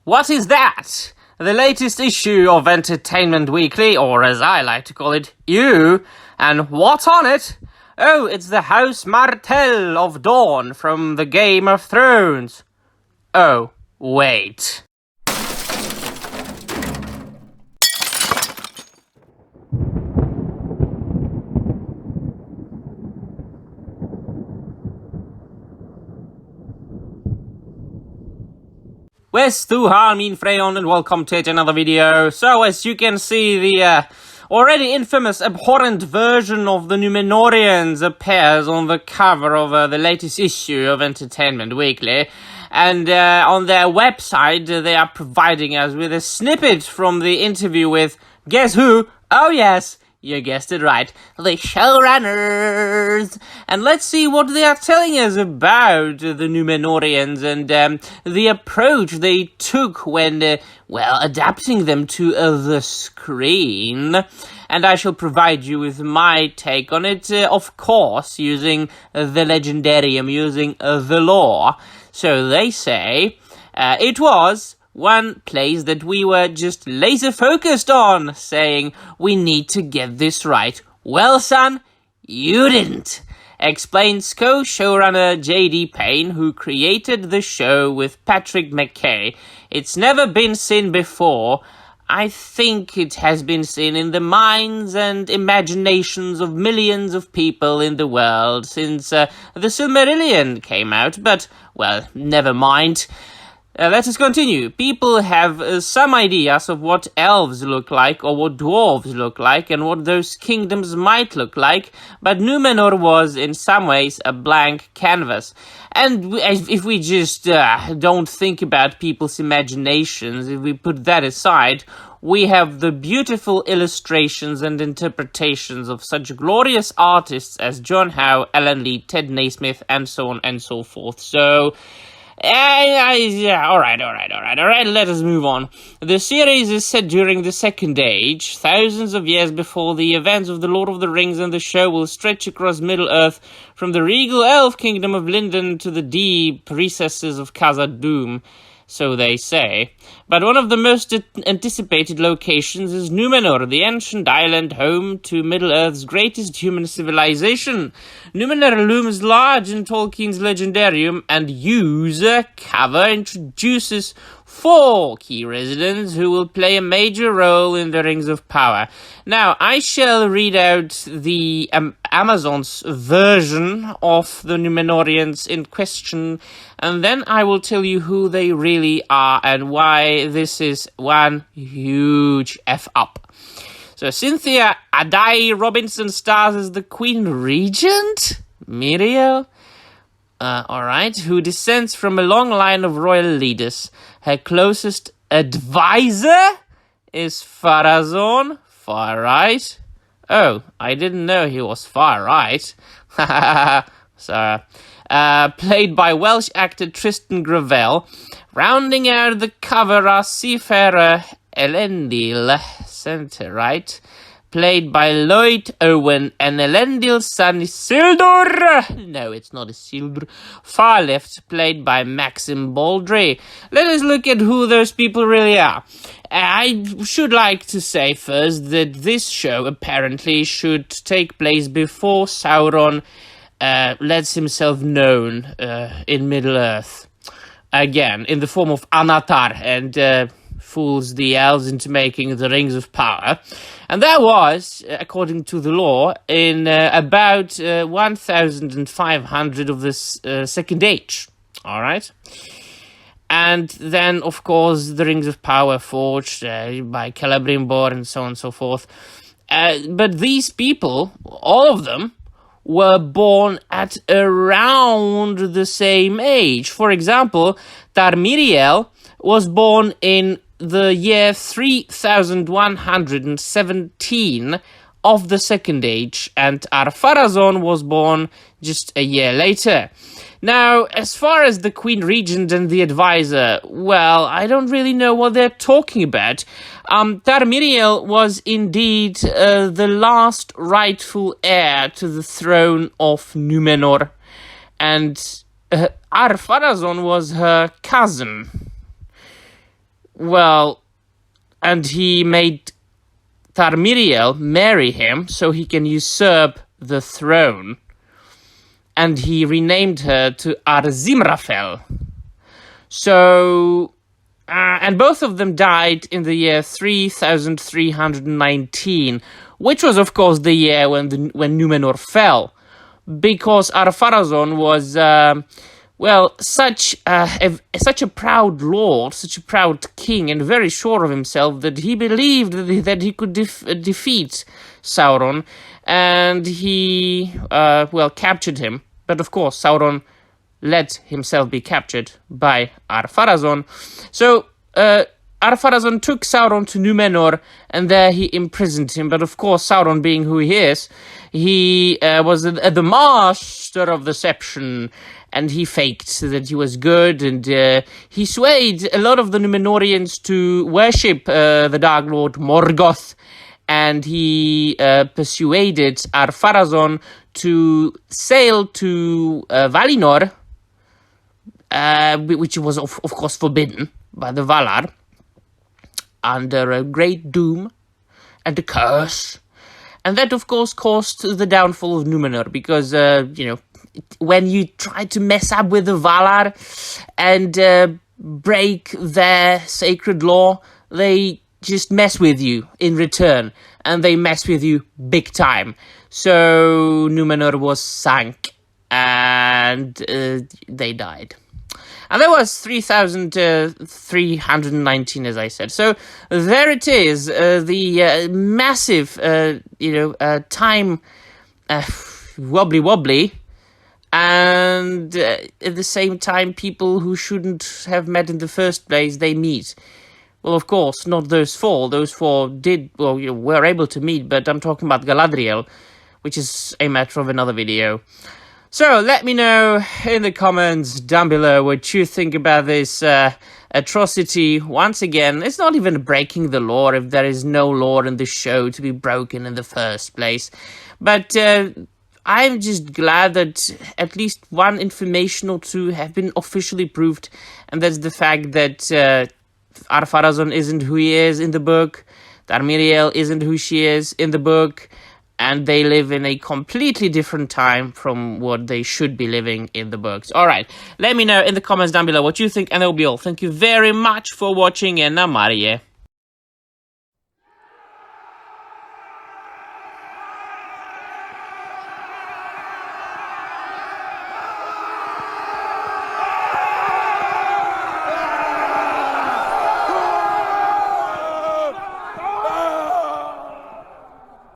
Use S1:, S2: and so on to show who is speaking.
S1: What is that? The latest issue of Entertainment Weekly, or as I like to call it, You. And what's on it? Oh, it's the House Martell of Dawn from the Game of Thrones. Oh, wait. Wes Thuhan, Min Freyon, and welcome to yet another video. So, as you can see, the already infamous, abhorrent version of the Númenorians appears on the cover of the latest issue of Entertainment Weekly. And on their website, they are providing us with a snippet from the interview with, guess who? Oh yes, you guessed it right, the showrunners. And let's see what they are telling us about the Númenorians and the approach they took when, adapting them to the screen. And I shall provide you with my take on it, of course, using the legendarium, using the lore. So they say, it was one place that we were just laser focused on, saying, we need to get this right. Well, son, you didn't, explains co-showrunner J.D. Payne, who created the show with Patrick McKay. It's never been seen before. I think it has been seen in the minds and imaginations of millions of people in the world since the Silmarillion came out, but, well, never mind. Let us continue. People have some ideas of what elves look like or what dwarves look like and what those kingdoms might look like, but Númenor was in some ways a blank canvas. And if we just don't think about people's imaginations, if we put that aside, we have the beautiful illustrations and interpretations of such glorious artists as John Howe, Alan Lee, Ted Naismith, and so on and so forth. So, alright, let us move on. The series is set during the Second Age, thousands of years before the events of The Lord of the Rings, and the show will stretch across Middle-earth from the regal elf kingdom of Lindon to the deep recesses of Khazad-dûm. So they say. But one of the most anticipated locations is Númenor, the ancient island home to Middle-earth's greatest human civilization. Númenor looms large in Tolkien's legendarium, and user cover introduces 4 key residents who will play a major role in the Rings of Power. Now, I shall read out the Amazon's version of the Númenorians in question, and then I will tell you who they really are and why this is one huge F-up. So, Cynthia Adai Robinson stars as the Queen Regent, Miriel. Alright, who descends from a long line of royal leaders. Her closest advisor is Pharazôn, far right. Oh, I didn't know he was far right. Sorry. Played by Welsh actor Tristan Gravel. Rounding out the cover are seafarer Elendil, centre right, played by Lloyd Owen, and Elendil's son Isildur. No, it's not Isildur. Far left, played by Maxim Baldry. Let us look at who those people really are. I should like to say first that this show apparently should take place before Sauron lets himself known in Middle-earth. Again, in the form of Anatar, and fools the elves into making the Rings of Power. And that was, according to the law, in about 1,500 of this Second Age. Alright? And then, of course, the Rings of Power forged by Celebrimbor and so on and so forth. But these people, all of them, were born at around the same age. For example, Tarmiriel was born in the year 3117 of the Second Age, and Ar-Pharazôn was born just a year later. Now, as far as the Queen Regent and the Advisor, well, I don't really know what they're talking about. Tarmiriel was indeed the last rightful heir to the throne of Númenor, and Ar-Pharazôn was her cousin. well, and he made Tarmiriel marry him so he can usurp the throne. And he renamed her to Arzimrafel. So, and both of them died in the year 3319, which was, of course, the year when Númenor fell, because Ar-Pharazôn was, such a proud lord, such a proud king, and very sure of himself that he believed that he could defeat Sauron, and he, captured him. But of course, Sauron let himself be captured by Ar-Pharazôn. So, Ar-Pharazôn took Sauron to Númenor, and there he imprisoned him. But of course, Sauron, being who he is, he was the master of deception, and he faked that he was good, and he swayed a lot of the Númenorians to worship the Dark Lord Morgoth, and he persuaded Ar-Pharazôn to sail to Valinor, which was of course forbidden by the Valar, under a great doom and a curse. And that, of course, caused the downfall of Númenor, because, when you try to mess up with the Valar and break their sacred law, they just mess with you in return, and they mess with you big time. So Númenor was sunk, and they died. And that was 3,319, as I said. So there it is, the massive, time wobbly, and at the same time, people who shouldn't have met in the first place, they meet. Well, of course, not those four. Those four were able to meet, but I'm talking about Galadriel, which is a matter of another video. So, let me know in the comments down below what you think about this atrocity. Once again, it's not even breaking the law if there is no law in the show to be broken in the first place. But I'm just glad that at least one information or two have been officially proved, and that's the fact that Ar-Pharazôn isn't who he is in the book, Tarmiriel isn't who she is in the book, and they live in a completely different time from what they should be living in the books. Alright, let me know in the comments down below what you think, and that will be all. Thank you very much for watching, and Namarie.